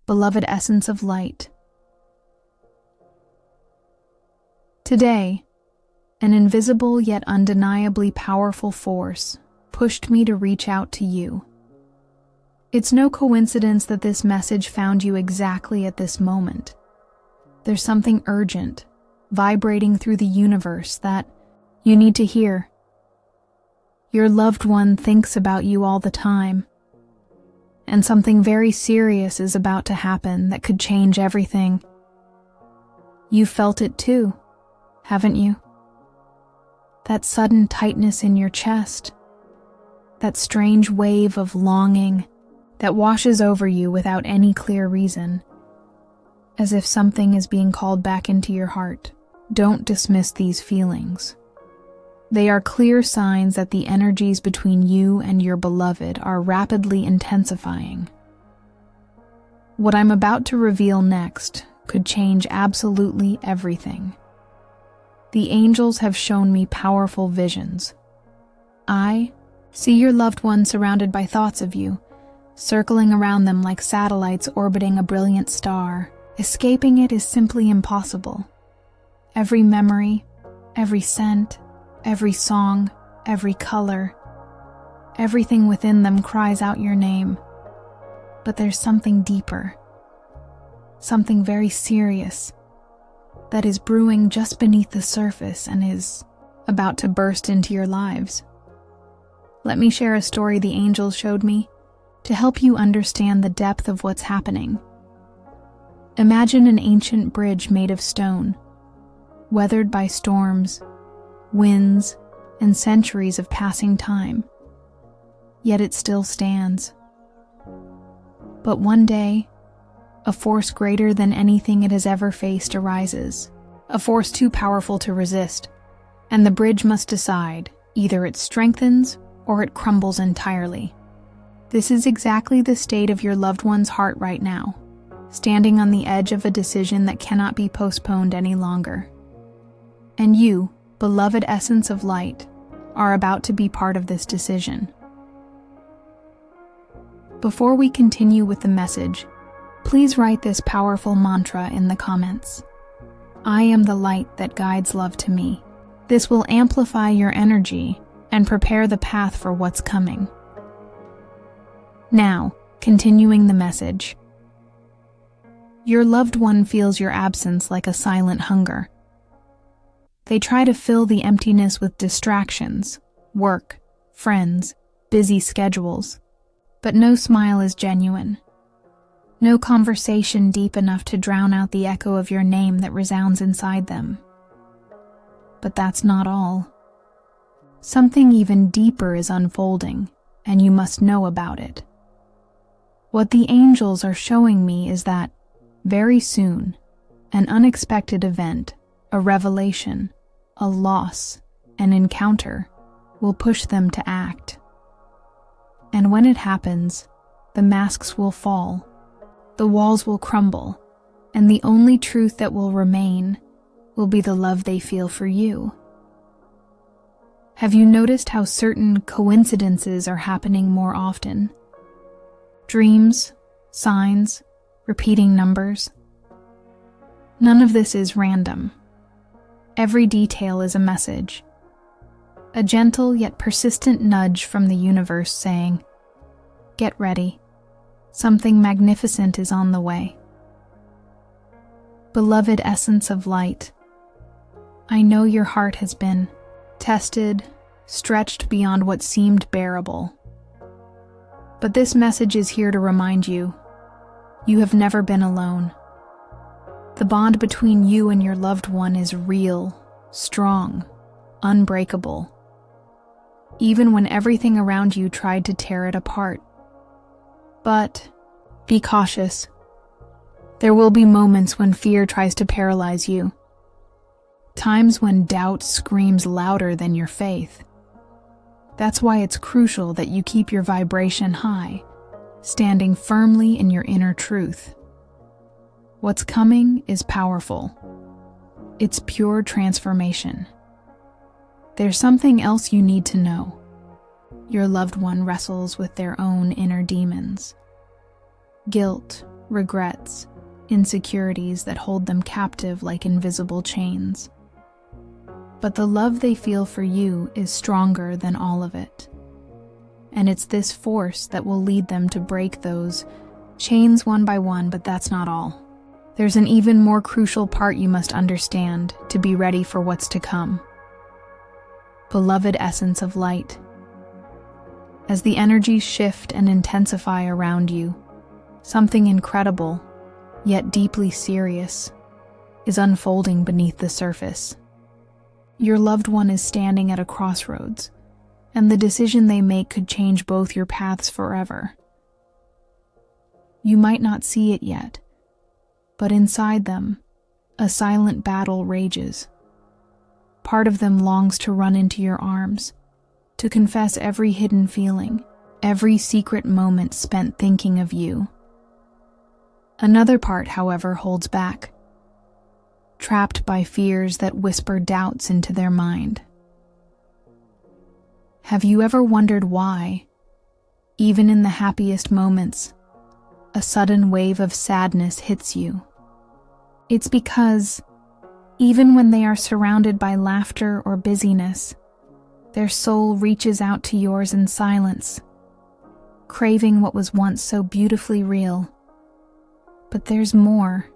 beloved essence of light. Today, an invisible yet undeniably powerful force pushed me to reach out to you. It's no coincidence that this message found you exactly at this moment. There's something urgent, vibrating through the universe that you need to hear. Your loved one thinks about you all the time, and something very serious is about to happen that could change everything. You felt it too, haven't you? That sudden tightness in your chest, that strange wave of longing that washes over you without any clear reason, as if something is being called back into your heart. Don't dismiss these feelings. They are clear signs that the energies between you and your beloved are rapidly intensifying. What I'm about to reveal next could change absolutely everything. The angels have shown me powerful visions. I see your loved one surrounded by thoughts of you, circling around them like satellites orbiting a brilliant star. Escaping it is simply impossible. Every memory, every scent, every song, every color, everything within them cries out your name. But there's something deeper, something very serious, that is brewing just beneath the surface and is about to burst into your lives. Let me share a story the angels showed me to help you understand the depth of what's happening. Imagine an ancient bridge made of stone, weathered by storms, winds, and centuries of passing time. Yet it still stands. But one day, a force greater than anything it has ever faced arises, a force too powerful to resist, and the bridge must decide, either it strengthens or it crumbles entirely. This is exactly the state of your loved one's heart right now, standing on the edge of a decision that cannot be postponed any longer. And you, beloved essence of light, are about to be part of this decision. Before we continue with the message, please write this powerful mantra in the comments. I am the light that guides love to me. This will amplify your energy and prepare the path for what's coming. Now, continuing the message. Your loved one feels your absence like a silent hunger. They try to fill the emptiness with distractions, work, friends, busy schedules, but no smile is genuine. No conversation deep enough to drown out the echo of your name that resounds inside them. But that's not all. Something even deeper is unfolding, and you must know about it. What the angels are showing me is that, very soon, an unexpected event, a revelation, a loss, an encounter, will push them to act. And when it happens, the masks will fall. The walls will crumble, and the only truth that will remain will be the love they feel for you. Have you noticed how certain coincidences are happening more often? Dreams, signs, repeating numbers. None of this is random. Every detail is a message. A gentle yet persistent nudge from the universe saying, "Get ready. Something magnificent is on the way." Beloved essence of light, I know your heart has been tested, stretched beyond what seemed bearable. But this message is here to remind you, you have never been alone. The bond between you and your loved one is real, strong, unbreakable. Even when everything around you tried to tear it apart. But be cautious. There will be moments when fear tries to paralyze you. Times when doubt screams louder than your faith. That's why it's crucial that you keep your vibration high, standing firmly in your inner truth. What's coming is powerful. It's pure transformation. There's something else you need to know. Your loved one wrestles with their own inner demons. Guilt, regrets, insecurities that hold them captive like invisible chains. But the love they feel for you is stronger than all of it. And it's this force that will lead them to break those chains one by one, but that's not all. There's an even more crucial part you must understand to be ready for what's to come. Beloved essence of light. As the energies shift and intensify around you, something incredible, yet deeply serious, is unfolding beneath the surface. Your loved one is standing at a crossroads, and the decision they make could change both your paths forever. You might not see it yet, but inside them, a silent battle rages. Part of them longs to run into your arms, to confess every hidden feeling, every secret moment spent thinking of you. Another part, however, holds back, trapped by fears that whisper doubts into their mind. Have you ever wondered why, even in the happiest moments, a sudden wave of sadness hits you? It's because, even when they are surrounded by laughter or busyness, their soul reaches out to yours in silence, craving what was once so beautifully real. But there's more.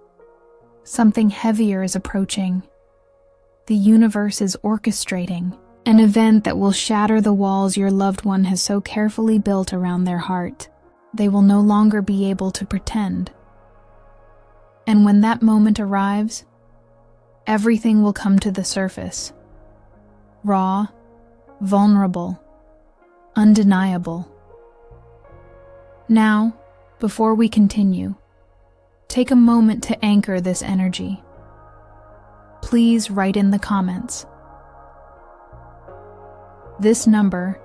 Something heavier is approaching. The universe is orchestrating an event that will shatter the walls your loved one has so carefully built around their heart. They will no longer be able to pretend. And when that moment arrives, everything will come to the surface. Raw, vulnerable, undeniable. Now, before we continue, take a moment to anchor this energy. Please write in the comments. This number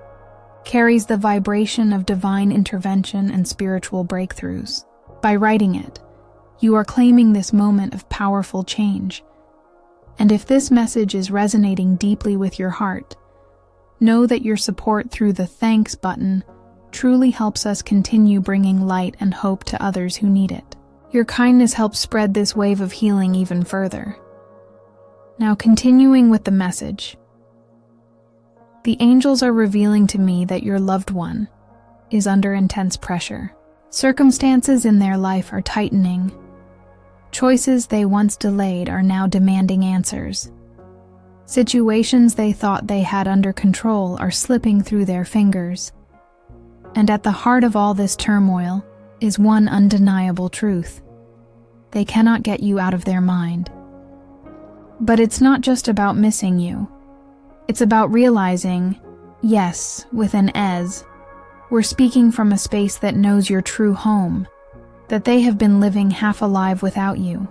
carries the vibration of divine intervention and spiritual breakthroughs. By writing it, you are claiming this moment of powerful change. And if this message is resonating deeply with your heart, know that your support through the thanks button truly helps us continue bringing light and hope to others who need it. Your kindness helps spread this wave of healing even further. Now, continuing with the message. The angels are revealing to me that your loved one is under intense pressure. Circumstances in their life are tightening. Choices they once delayed are now demanding answers. Situations they thought they had under control are slipping through their fingers. And at the heart of all this turmoil is one undeniable truth. They cannot get you out of their mind. But it's not just about missing you. It's about realizing, yes, with an S, we're speaking from a space that knows your true home, that they have been living half alive without you.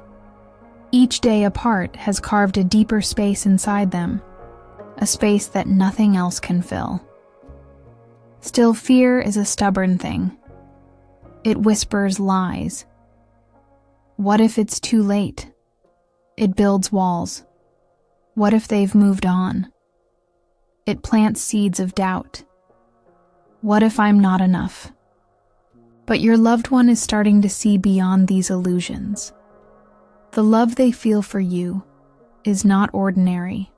Each day apart has carved a deeper space inside them, a space that nothing else can fill. Still, fear is a stubborn thing. It whispers lies. What if it's too late? It builds walls. What if they've moved on? It plants seeds of doubt. What if I'm not enough? But your loved one is starting to see beyond these illusions. The love they feel for you is not ordinary.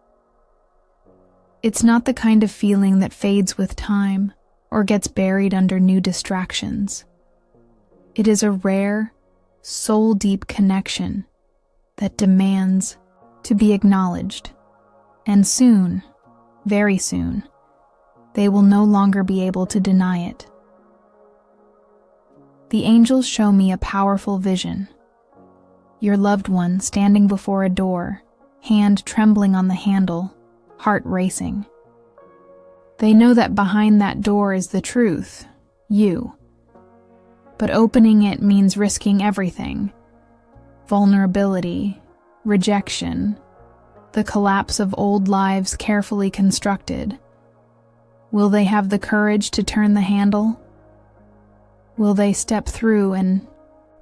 It's not the kind of feeling that fades with time or gets buried under new distractions. It is a rare, soul-deep connection that demands to be acknowledged. And soon, very soon, they will no longer be able to deny it. The angels show me a powerful vision. Your loved one standing before a door, hand trembling on the handle, heart racing. They know that behind that door is the truth, you. But opening it means risking everything. Vulnerability, rejection, the collapse of old lives carefully constructed. Will they have the courage to turn the handle? Will they step through and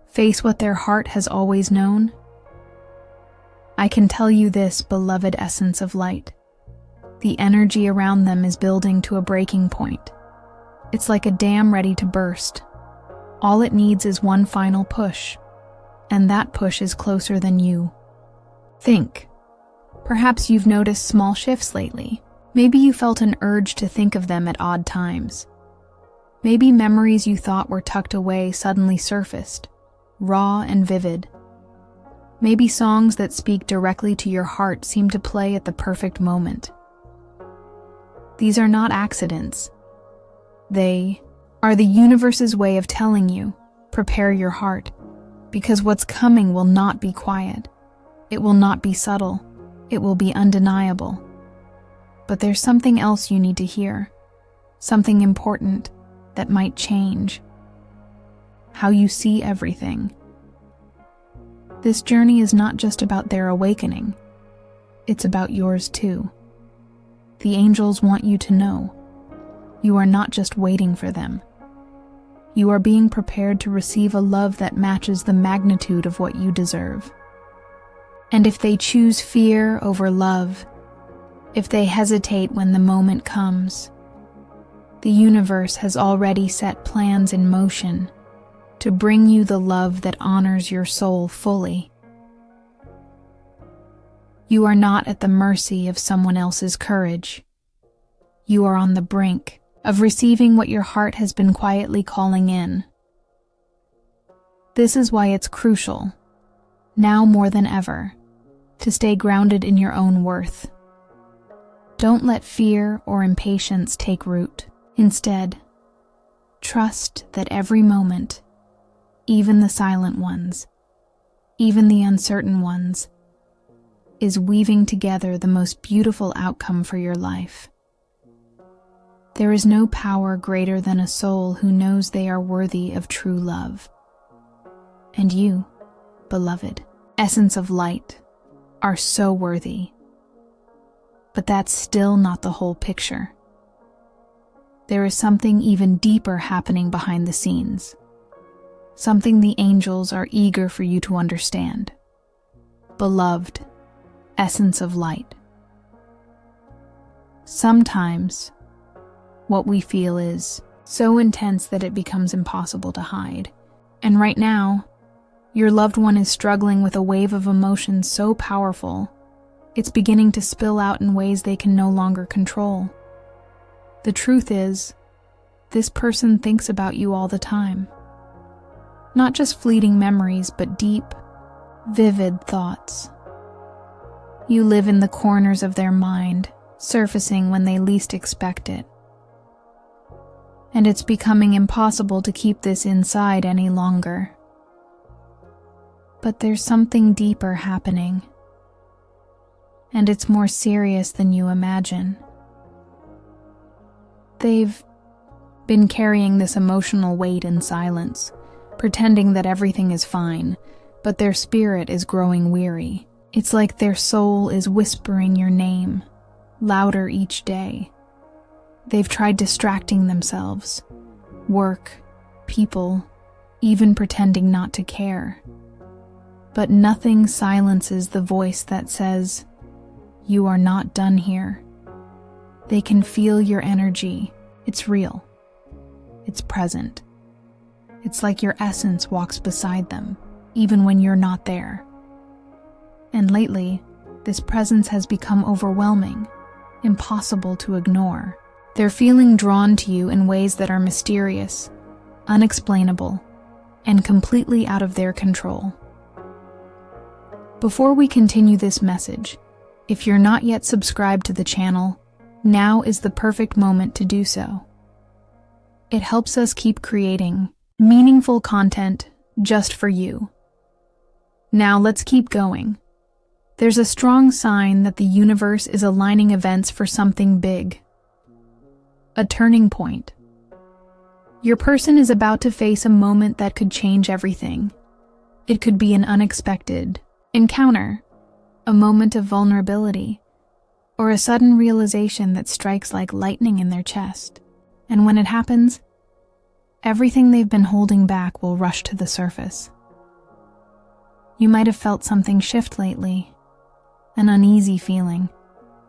face what their heart has always known? I can tell you this, beloved essence of light. The energy around them is building to a breaking point. It's like a dam ready to burst. All it needs is one final push, and that push is closer than you think. Perhaps you've noticed small shifts lately. Maybe you felt an urge to think of them at odd times. Maybe memories you thought were tucked away suddenly surfaced, raw and vivid. Maybe songs that speak directly to your heart seem to play at the perfect moment. These are not accidents. They are the universe's way of telling you, prepare your heart, because what's coming will not be quiet. It will not be subtle. It will be undeniable. But there's something else you need to hear, something important that might change how you see everything. This journey is not just about their awakening, it's about yours too. The angels want you to know you are not just waiting for them. You are being prepared to receive a love that matches the magnitude of what you deserve. And if they choose fear over love, if they hesitate when the moment comes, the universe has already set plans in motion to bring you the love that honors your soul fully. You are not at the mercy of someone else's courage. You are on the brink of receiving what your heart has been quietly calling in. This is why it's crucial, now more than ever, to stay grounded in your own worth. Don't let fear or impatience take root. Instead, trust that every moment, even the silent ones, even the uncertain ones, is weaving together the most beautiful outcome for your life. There is no power greater than a soul who knows they are worthy of true love. And you, beloved, essence of light, are so worthy. But that's still not the whole picture. There is something even deeper happening behind the scenes. Something the angels are eager for you to understand. Beloved, essence of light. Sometimes, what we feel is so intense that it becomes impossible to hide. And right now, your loved one is struggling with a wave of emotion so powerful, it's beginning to spill out in ways they can no longer control. The truth is, this person thinks about you all the time. Not just fleeting memories, but deep, vivid thoughts. You live in the corners of their mind, surfacing when they least expect it. And it's becoming impossible to keep this inside any longer. But there's something deeper happening. And it's more serious than you imagine. They've been carrying this emotional weight in silence, pretending that everything is fine, but their spirit is growing weary. It's like their soul is whispering your name, louder each day. They've tried distracting themselves, work, people, even pretending not to care. But nothing silences the voice that says, "You are not done here." They can feel your energy. It's real. It's present. It's like your essence walks beside them, even when you're not there. And lately, this presence has become overwhelming, impossible to ignore. They're feeling drawn to you in ways that are mysterious, unexplainable, and completely out of their control. Before we continue this message, if you're not yet subscribed to the channel, now is the perfect moment to do so. It helps us keep creating meaningful content just for you. Now let's keep going. There's a strong sign that the universe is aligning events for something big. A turning point. Your person is about to face a moment that could change everything. It could be an unexpected encounter, a moment of vulnerability, or a sudden realization that strikes like lightning in their chest. And when it happens, everything they've been holding back will rush to the surface. You might have felt something shift lately, an uneasy feeling,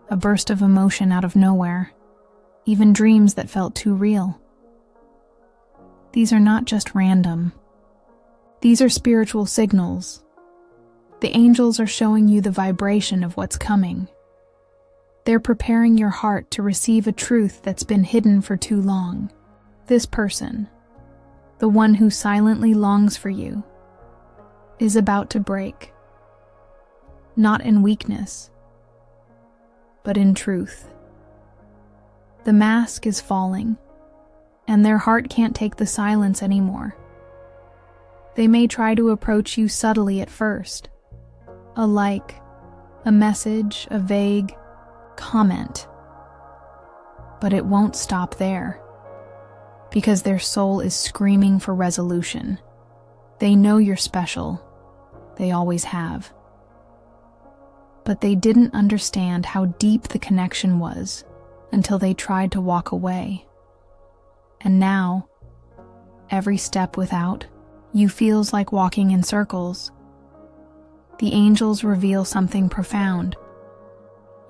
a burst of emotion out of nowhere, even dreams that felt too real. These are not just random. These are spiritual signals. The angels are showing you the vibration of what's coming. They're preparing your heart to receive a truth that's been hidden for too long. This person, the one who silently longs for you, is about to break. Not in weakness, but in truth. The mask is falling, and their heart can't take the silence anymore. They may try to approach you subtly at first. A like, a message, a vague comment. But it won't stop there, because their soul is screaming for resolution. They know you're special. They always have. But they didn't understand how deep the connection was until they tried to walk away. And now, every step without you feels like walking in circles. The angels reveal something profound.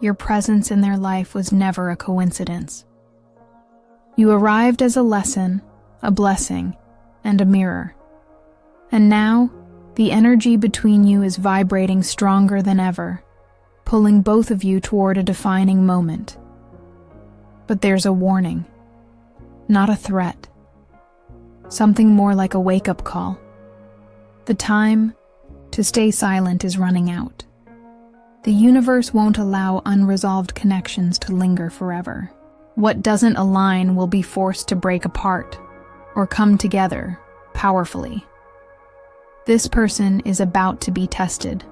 Your presence in their life was never a coincidence. You arrived as a lesson, a blessing, and a mirror. And now, the energy between you is vibrating stronger than ever, pulling both of you toward a defining moment. But there's a warning, not a threat. Something more like a wake-up call. The time to stay silent is running out. The universe won't allow unresolved connections to linger forever. What doesn't align will be forced to break apart or come together powerfully. This person is about to be tested.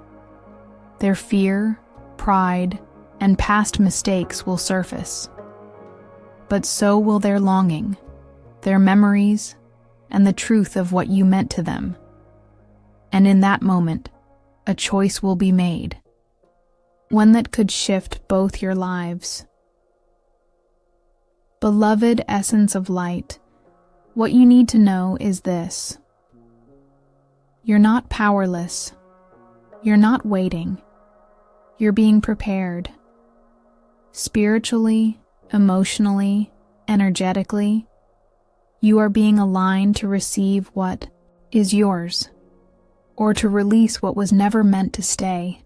Their fear, pride, and past mistakes will surface. But so will their longing, their memories, and the truth of what you meant to them. And in that moment, a choice will be made. One that could shift both your lives. Beloved essence of light, what you need to know is this. You're not powerless. You're not waiting. You're being prepared. Spiritually, emotionally, energetically, you are being aligned to receive what is yours, or to release what was never meant to stay.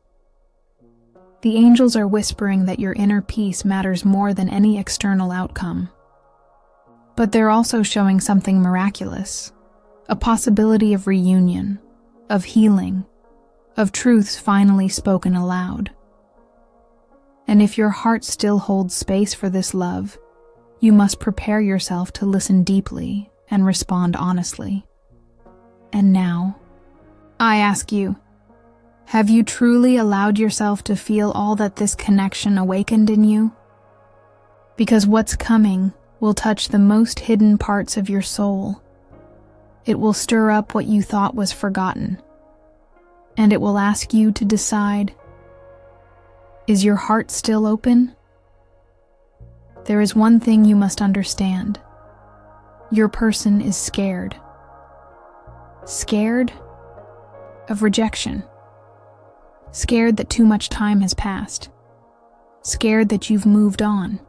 The angels are whispering that your inner peace matters more than any external outcome. But they're also showing something miraculous, a possibility of reunion, of healing, of truths finally spoken aloud. And if your heart still holds space for this love, you must prepare yourself to listen deeply and respond honestly. And now, I ask you, have you truly allowed yourself to feel all that this connection awakened in you? Because what's coming will touch the most hidden parts of your soul. It will stir up what you thought was forgotten. And it will ask you to decide, is your heart still open? There is one thing you must understand. Your person is scared. Scared of rejection. Scared that too much time has passed. Scared that you've moved on.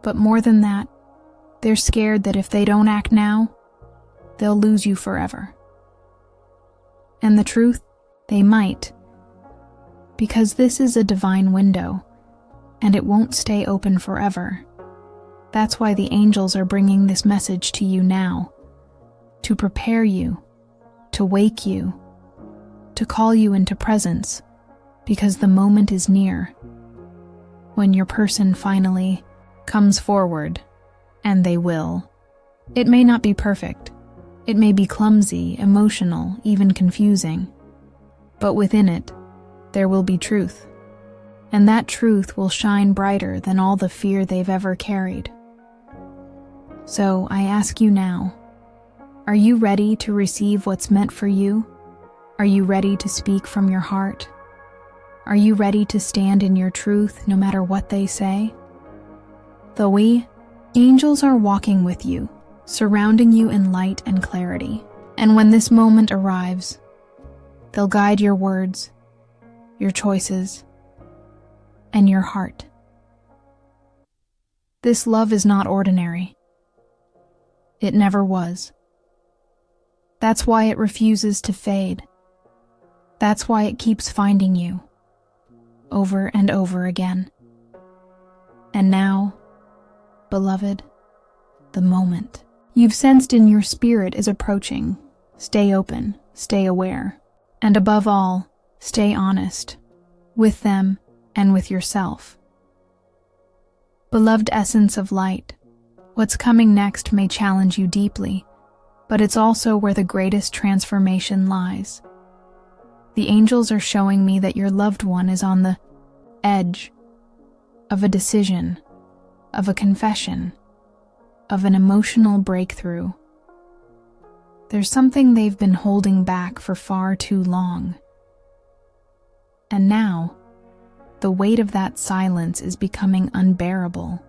But more than that, they're scared that if they don't act now, they'll lose you forever. And the truth, they might. Because this is a divine window, and it won't stay open forever. That's why the angels are bringing this message to you now, to prepare you, to wake you, to call you into presence, because the moment is near, when your person finally comes forward, and they will. It may not be perfect. It may be clumsy, emotional, even confusing. But within it, there will be truth. And that truth will shine brighter than all the fear they've ever carried. So I ask you now, are you ready to receive what's meant for you? Are you ready to speak from your heart? Are you ready to stand in your truth no matter what they say? The angels are walking with you, surrounding you in light and clarity. And when this moment arrives, they'll guide your words, your choices, and your heart. This love is not ordinary. It never was. That's why it refuses to fade. That's why it keeps finding you, over and over again. And now, beloved, the moment you've sensed in your spirit is approaching. Stay open, stay aware, and above all, stay honest with them and with yourself. Beloved essence of light, what's coming next may challenge you deeply, but it's also where the greatest transformation lies. The angels are showing me that your loved one is on the edge of a decision, of a confession, of an emotional breakthrough. There's something they've been holding back for far too long. And now, the weight of that silence is becoming unbearable.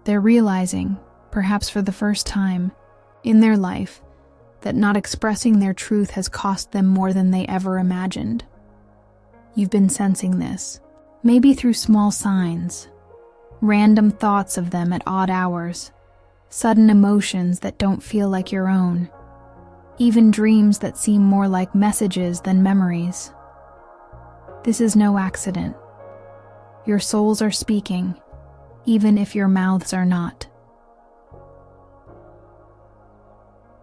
They're realizing, perhaps for the first time in their life, that not expressing their truth has cost them more than they ever imagined. You've been sensing this, maybe through small signs, random thoughts of them at odd hours, sudden emotions that don't feel like your own, even dreams that seem more like messages than memories. This is no accident. Your souls are speaking, even if your mouths are not.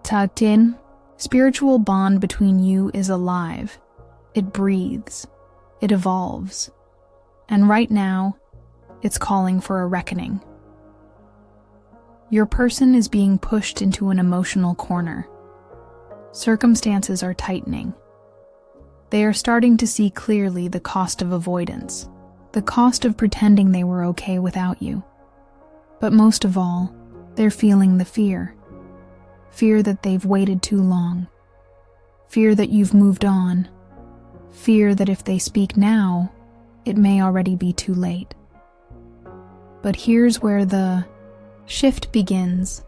Tucked in, spiritual bond between you is alive. It breathes. It evolves. And right now, it's calling for a reckoning. Your person is being pushed into an emotional corner. Circumstances are tightening. They are starting to see clearly the cost of avoidance, the cost of pretending they were okay without you. But most of all, they're feeling the fear. Fear that they've waited too long. Fear that you've moved on. Fear that if they speak now, it may already be too late. But here's where the shift begins.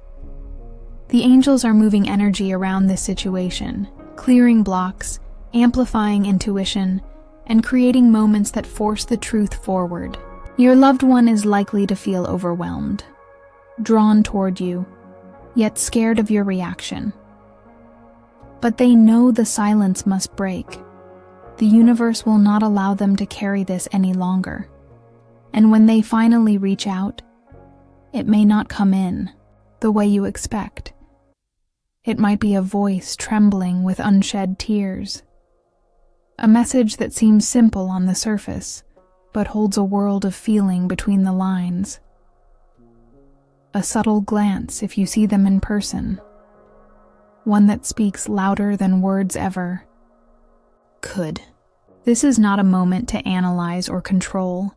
The angels are moving energy around this situation, clearing blocks, amplifying intuition, and creating moments that force the truth forward. Your loved one is likely to feel overwhelmed, drawn toward you, yet scared of your reaction. But they know the silence must break. The universe will not allow them to carry this any longer. And when they finally reach out, it may not come in the way you expect. It might be a voice trembling with unshed tears. A message that seems simple on the surface, but holds a world of feeling between the lines. A subtle glance if you see them in person. One that speaks louder than words ever could. This is not a moment to analyze or control.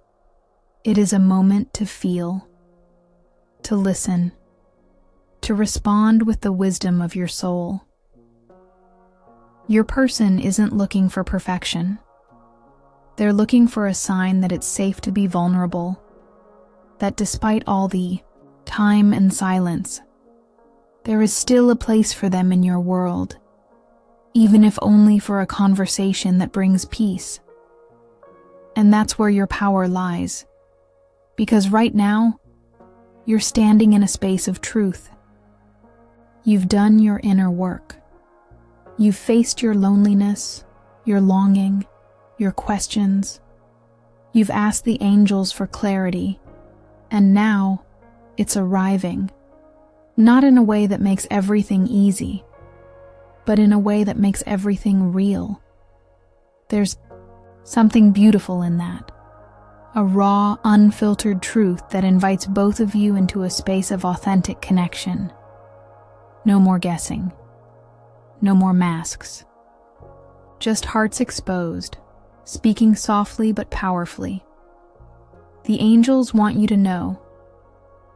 It is a moment to feel, to listen, to respond with the wisdom of your soul. Your person isn't looking for perfection. They're looking for a sign that it's safe to be vulnerable, that despite all the time and silence, there is still a place for them in your world, even if only for a conversation that brings peace. And that's where your power lies, because right now, you're standing in a space of truth. You've done your inner work. You've faced your loneliness, your longing, your questions. You've asked the angels for clarity, and now it's arriving, not in a way that makes everything easy, but in a way that makes everything real. There's something beautiful in that, a raw, unfiltered truth that invites both of you into a space of authentic connection. No more guessing, no more masks, just hearts exposed, speaking softly but powerfully. The angels want you to know,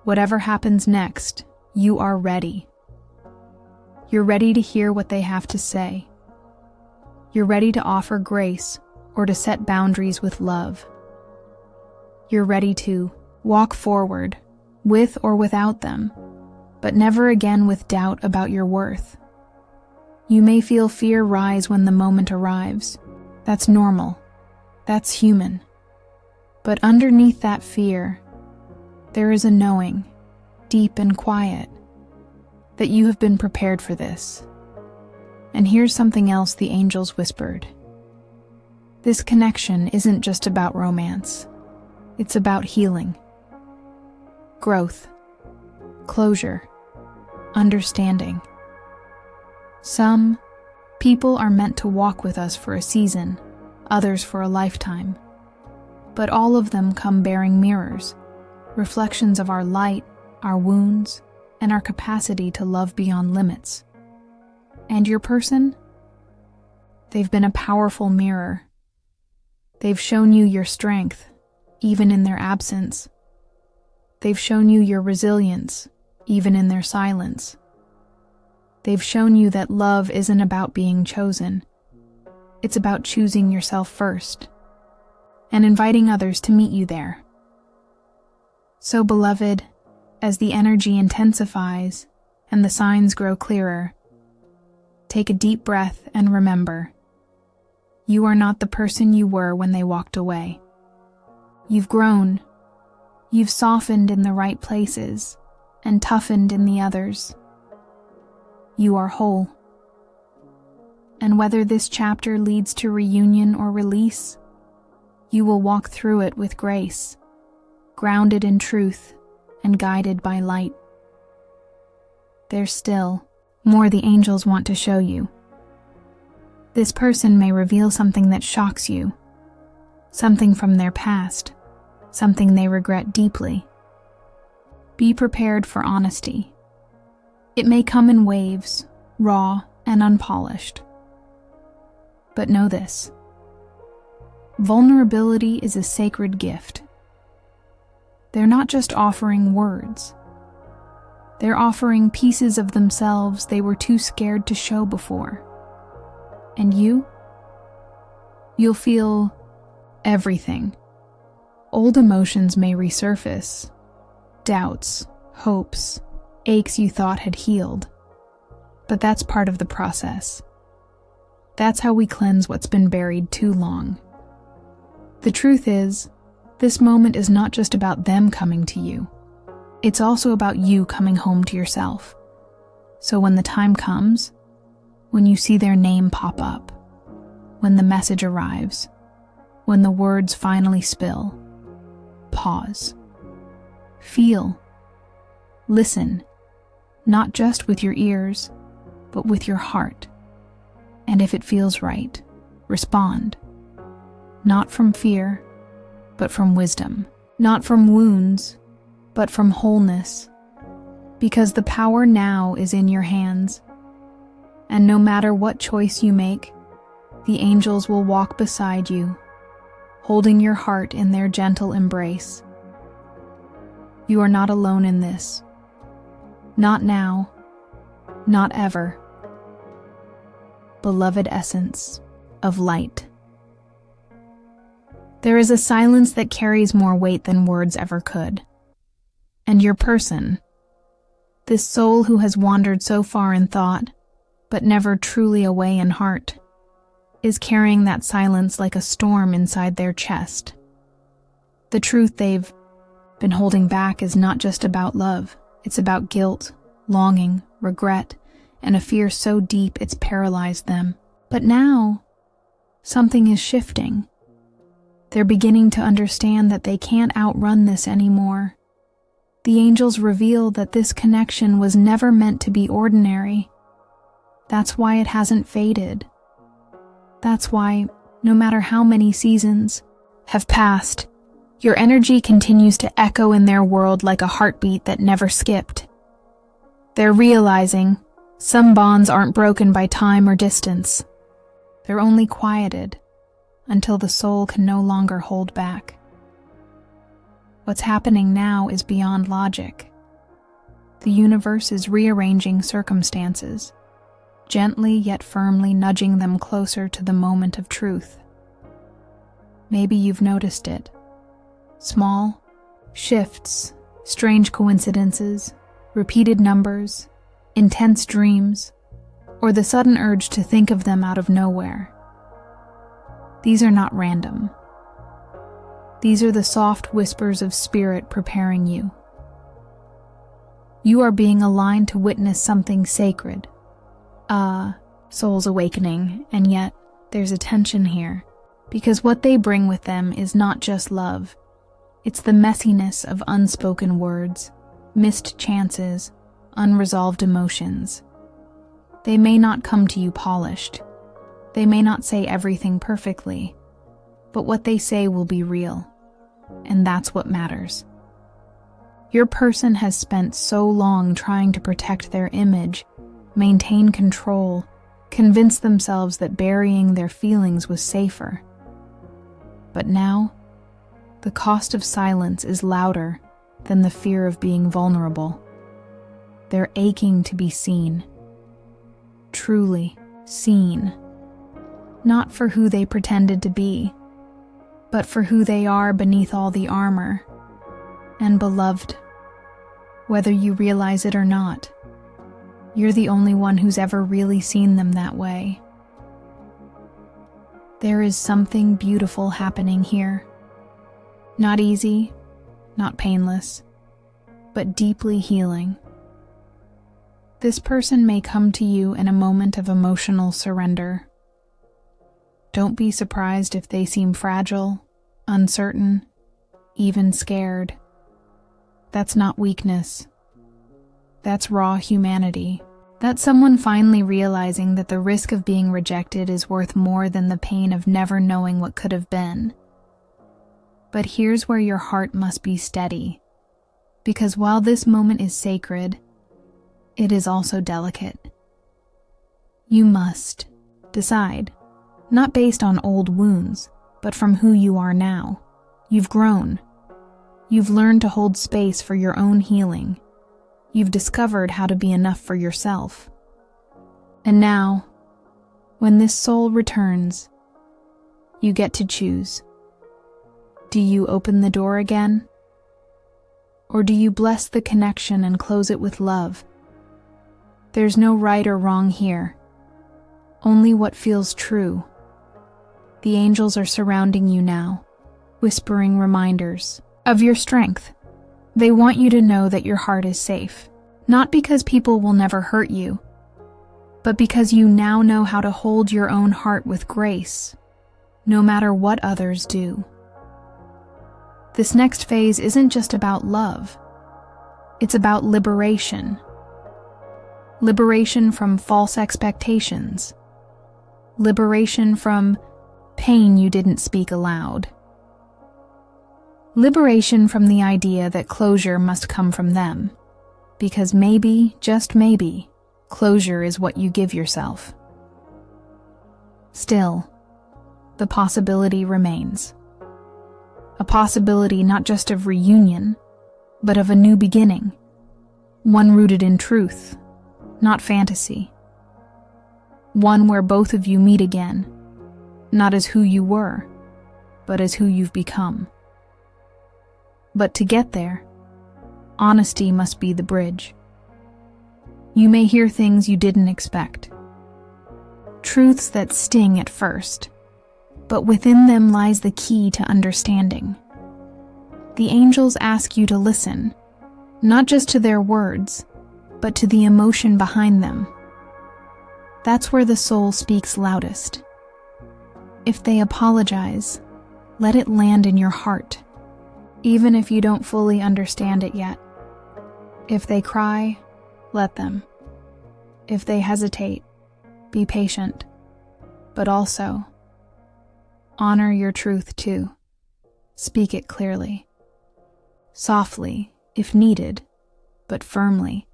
whatever happens next, you are ready. You're ready to hear what they have to say. You're ready to offer grace or to set boundaries with love. You're ready to walk forward, with or without them, but never again with doubt about your worth. You may feel fear rise when the moment arrives. That's normal. That's human. But underneath that fear, there is a knowing, deep and quiet. that you have been prepared for this. And here's something else the angels whispered. This connection isn't just about romance. It's about healing, growth, closure, understanding. Some people are meant to walk with us for a season, others for a lifetime. But all of them come bearing mirrors, reflections of our light, our wounds, and our capacity to love beyond limits. And your person? They've been a powerful mirror. They've shown you your strength, even in their absence. They've shown you your resilience, even in their silence. They've shown you that love isn't about being chosen. It's about choosing yourself first, and inviting others to meet you there. So, beloved, as the energy intensifies and the signs grow clearer, take a deep breath and remember, you are not the person you were when they walked away. You've grown. You've softened in the right places and toughened in the others. You are whole. And whether this chapter leads to reunion or release, you will walk through it with grace, grounded in truth and guided by light. There's still more the angels want to show you. This person may reveal something that shocks you, something from their past, something they regret deeply. Be prepared for honesty. It may come in waves, raw and unpolished. But know this: vulnerability is a sacred gift. They're not just offering words. They're offering pieces of themselves they were too scared to show before. And you'll feel everything. Old emotions may resurface, doubts, hopes, aches you thought had healed. But that's part of the process. That's how we cleanse what's been buried too long. The truth is, this moment is not just about them coming to you. It's also about you coming home to yourself. So when the time comes, when you see their name pop up, when the message arrives, when the words finally spill, pause. Feel. Listen. Not just with your ears, but with your heart. And if it feels right, respond. Not from fear, but from wisdom. Not from wounds, but from wholeness. Because the power now is in your hands. And no matter what choice you make, the angels will walk beside you, holding your heart in their gentle embrace. You are not alone in this. Not now, not ever. Beloved essence of light. There is a silence that carries more weight than words ever could. And your person, this soul who has wandered so far in thought, but never truly away in heart, is carrying that silence like a storm inside their chest. The truth they've been holding back is not just about love. It's about guilt, longing, regret, and a fear so deep it's paralyzed them. But now, something is shifting. They're beginning to understand that they can't outrun this anymore. The angels reveal that this connection was never meant to be ordinary. That's why it hasn't faded. That's why, no matter how many seasons have passed, your energy continues to echo in their world like a heartbeat that never skipped. They're realizing some bonds aren't broken by time or distance. They're only quieted until the soul can no longer hold back. What's happening now is beyond logic. The universe is rearranging circumstances, gently yet firmly nudging them closer to the moment of truth. Maybe you've noticed it. Small shifts, strange coincidences, repeated numbers, intense dreams, or the sudden urge to think of them out of nowhere. These are not random. These are the soft whispers of spirit preparing you. You are being aligned to witness something sacred. Soul's awakening, and yet there's a tension here, because what they bring with them is not just love. It's the messiness of unspoken words, missed chances, unresolved emotions. They may not come to you polished. They may not say everything perfectly, but what they say will be real, and that's what matters. Your person has spent so long trying to protect their image, maintain control, convince themselves that burying their feelings was safer. But now, the cost of silence is louder than the fear of being vulnerable. They're aching to be seen. Truly seen. Not for who they pretended to be, but for who they are beneath all the armor. And beloved, whether you realize it or not, you're the only one who's ever really seen them that way. There is something beautiful happening here. Not easy, not painless, but deeply healing. This person may come to you in a moment of emotional surrender. Don't be surprised if they seem fragile, uncertain, even scared. That's not weakness. That's raw humanity. That's someone finally realizing that the risk of being rejected is worth more than the pain of never knowing what could have been. But here's where your heart must be steady, because while this moment is sacred, it is also delicate. You must decide, not based on old wounds, but from who you are now. You've grown. You've learned to hold space for your own healing. You've discovered how to be enough for yourself. And now, when this soul returns, you get to choose. Do you open the door again? Or do you bless the connection and close it with love? There's no right or wrong here, only what feels true. The angels are surrounding you now, whispering reminders of your strength. They want you to know that your heart is safe, not because people will never hurt you, but because you now know how to hold your own heart with grace, no matter what others do. This next phase isn't just about love. It's about liberation. Liberation from false expectations. Liberation from pain you didn't speak aloud. Liberation from the idea that closure must come from them, because maybe, just maybe, closure is what you give yourself. Still, the possibility remains. A possibility not just of reunion, but of a new beginning, one rooted in truth, not fantasy. One where both of you meet again, not as who you were, but as who you've become. But to get there, honesty must be the bridge. You may hear things you didn't expect. Truths that sting at first, but within them lies the key to understanding. The angels ask you to listen, not just to their words, but to the emotion behind them. That's where the soul speaks loudest. If they apologize, let it land in your heart, even if you don't fully understand it yet. If they cry, let them. If they hesitate, be patient, but also honor your truth too. Speak it clearly, softly if needed, but firmly.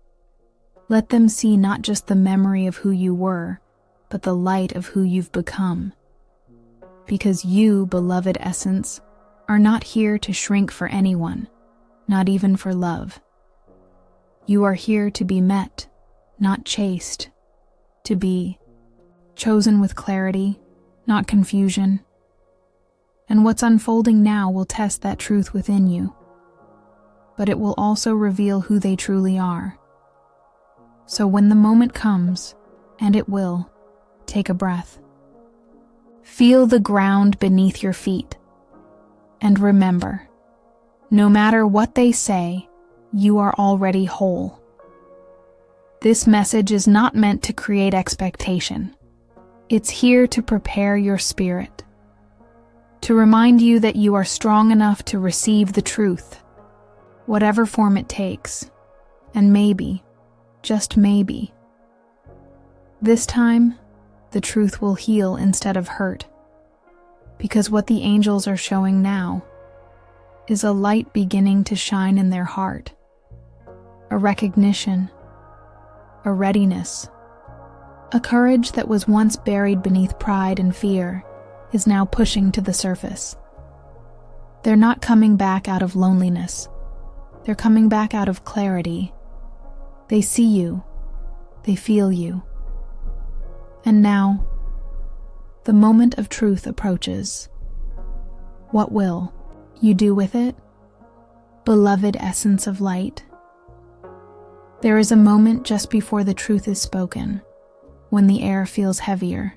Let them see not just the memory of who you were, but the light of who you've become. Because you, beloved essence, are not here to shrink for anyone, not even for love. You are here to be met, not chased, to be chosen with clarity, not confusion. And what's unfolding now will test that truth within you, but it will also reveal who they truly are. So when the moment comes, and it will, take a breath. Feel the ground beneath your feet. And remember, no matter what they say, you are already whole. This message is not meant to create expectation. It's here to prepare your spirit, to remind you that you are strong enough to receive the truth, whatever form it takes, and maybe, just maybe, this time, the truth will heal instead of hurt, because what the angels are showing now is a light beginning to shine in their heart, a recognition, a readiness, a courage that was once buried beneath pride and fear is now pushing to the surface. They're not coming back out of loneliness. They're coming back out of clarity. They see you. They feel you. And now, the moment of truth approaches. What will you do with it, beloved essence of light? There is a moment just before the truth is spoken, when the air feels heavier,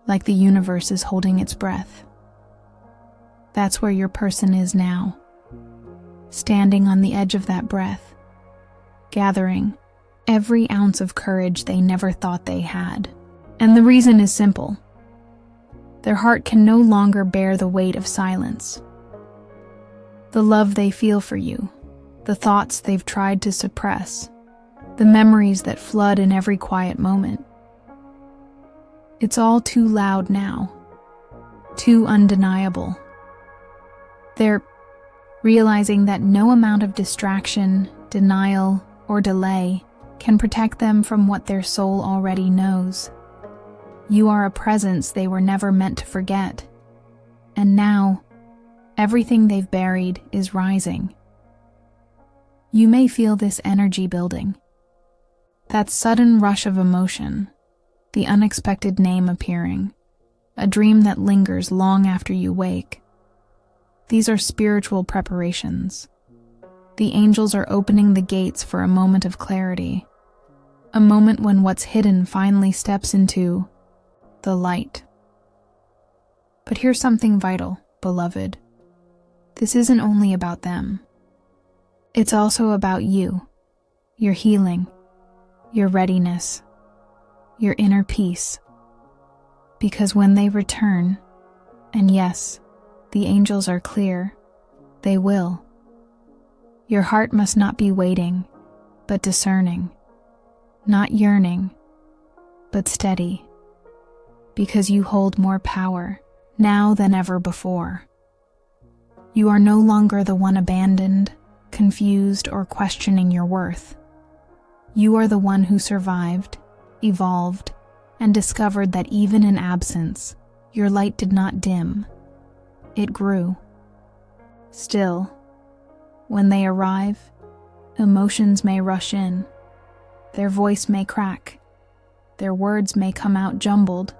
like the universe is holding its breath. That's where your person is now, standing on the edge of that breath, gathering every ounce of courage they never thought they had. And the reason is simple. Their heart can no longer bear the weight of silence. The love they feel for you, the thoughts they've tried to suppress, the memories that flood in every quiet moment. It's all too loud now, too undeniable. They're realizing that no amount of distraction, denial, or delay can protect them from what their soul already knows. You are a presence they were never meant to forget. And now, everything they've buried is rising. You may feel this energy building. That sudden rush of emotion, the unexpected name appearing, a dream that lingers long after you wake. These are spiritual preparations. The angels are opening the gates for a moment of clarity, a moment when what's hidden finally steps into the light. But here's something vital, beloved. This isn't only about them. It's also about you, your healing, your readiness, your inner peace. Because when they return, and yes, the angels are clear, they will. Your heart must not be waiting, but discerning, not yearning, but steady. Because you hold more power now than ever before. You are no longer the one abandoned, confused, or questioning your worth. You are the one who survived, evolved, and discovered that even in absence, your light did not dim. It grew. Still, when they arrive, emotions may rush in. Their voice may crack. Their words may come out jumbled.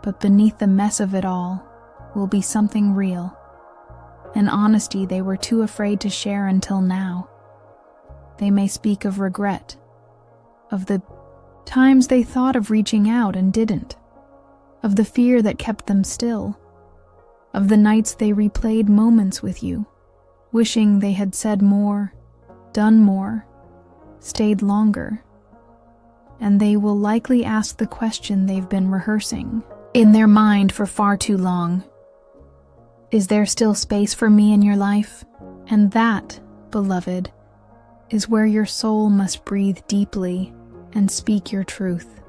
But beneath the mess of it all will be something real, an honesty they were too afraid to share until now. They may speak of regret, of the times they thought of reaching out and didn't, of the fear that kept them still, of the nights they replayed moments with you, wishing they had said more, done more, stayed longer. And they will likely ask the question they've been rehearsing in their mind for far too long. Is there still space for me in your life? And that, beloved, is where your soul must breathe deeply and speak your truth.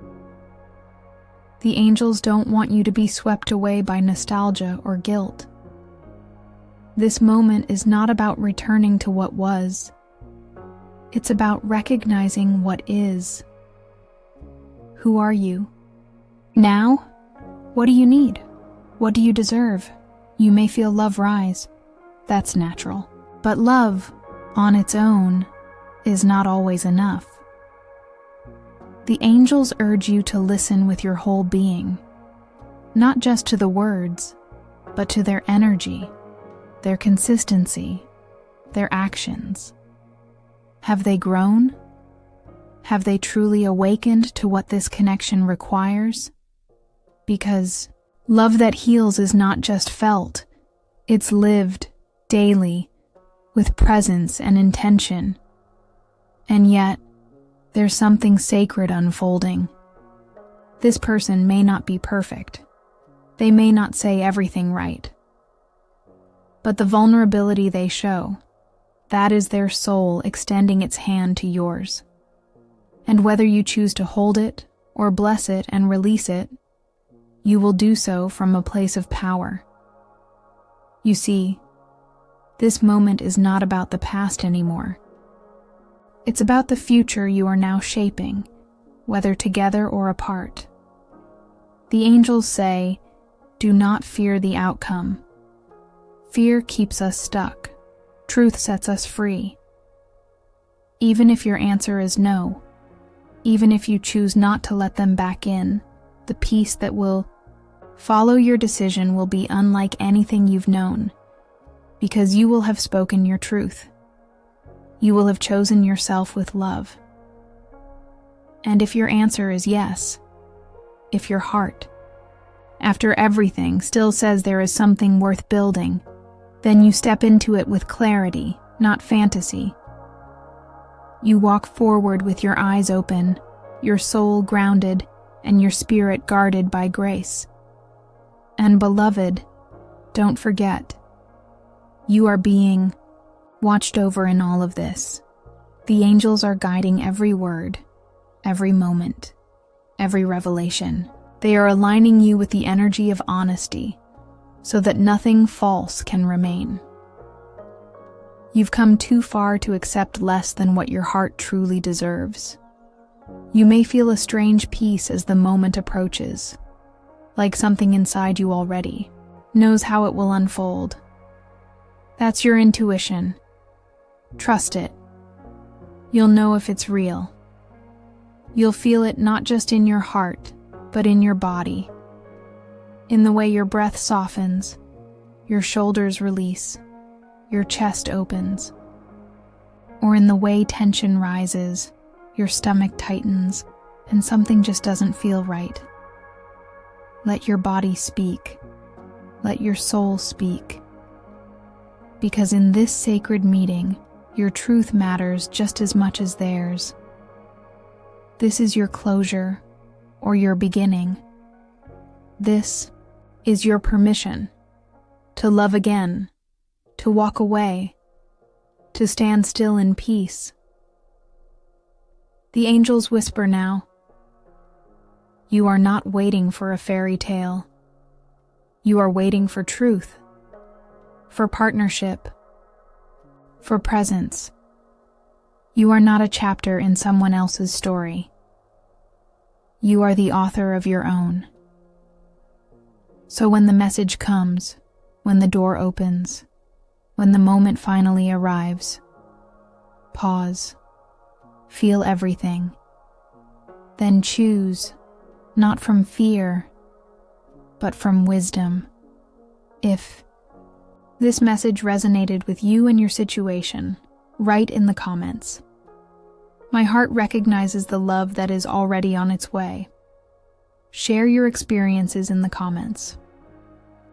The angels don't want you to be swept away by nostalgia or guilt. This moment is not about returning to what was. It's about recognizing what is. Who are you? Now? What do you need? What do you deserve? You may feel love rise. That's natural. But love, on its own, is not always enough. The angels urge you to listen with your whole being, not just to the words, but to their energy, their consistency, their actions. Have they grown? Have they truly awakened to what this connection requires? Because love that heals is not just felt, it's lived daily with presence and intention. And yet, There's something sacred unfolding. This person may not be perfect. They may not say everything right. But the vulnerability they show, that is their soul extending its hand to yours. And whether you choose to hold it or bless it and release it, you will do so from a place of power. You see, this moment is not about the past anymore. It's about the future you are now shaping, whether together or apart. The angels say, "Do not fear the outcome. Fear keeps us stuck. Truth sets us free." Even if your answer is no, even if you choose not to let them back in, the peace that will follow your decision will be unlike anything you've known, because you will have spoken your truth. You will have chosen yourself with love. And if your answer is yes, if your heart, after everything, still says there is something worth building, then you step into it with clarity, not fantasy. You walk forward with your eyes open, your soul grounded, and your spirit guarded by grace. And beloved, don't forget, you are being watched over in all of this. The angels are guiding every word, every moment, every revelation. They are aligning you with the energy of honesty, so that nothing false can remain. You've come too far to accept less than what your heart truly deserves. You may feel a strange peace as the moment approaches, like something inside you already knows how it will unfold. That's your intuition. Trust it. You'll know if it's real. You'll feel it not just in your heart, but in your body. In the way your breath softens, your shoulders release, your chest opens. Or in the way tension rises, your stomach tightens, and something just doesn't feel right. Let your body speak. Let your soul speak. Because in this sacred meeting, your truth matters just as much as theirs. This is your closure or your beginning. This is your permission to love again, to walk away, to stand still in peace. The angels whisper now, you are not waiting for a fairy tale. You are waiting for truth, for partnership, for presence. You are not a chapter in someone else's story. You are the author of your own. So when the message comes, when the door opens, when the moment finally arrives, pause, feel everything, then choose, not from fear, but from wisdom. If this message resonated with you and your situation, write in the comments. My heart recognizes the love that is already on its way. Share your experiences in the comments.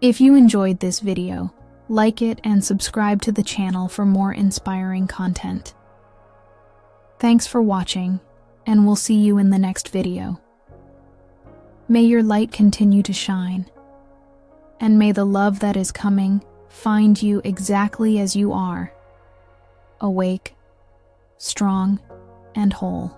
If you enjoyed this video, like it and subscribe to the channel for more inspiring content. Thanks for watching, and we'll see you in the next video. May your light continue to shine, and may the love that is coming find you exactly as you are, awake, strong, and whole.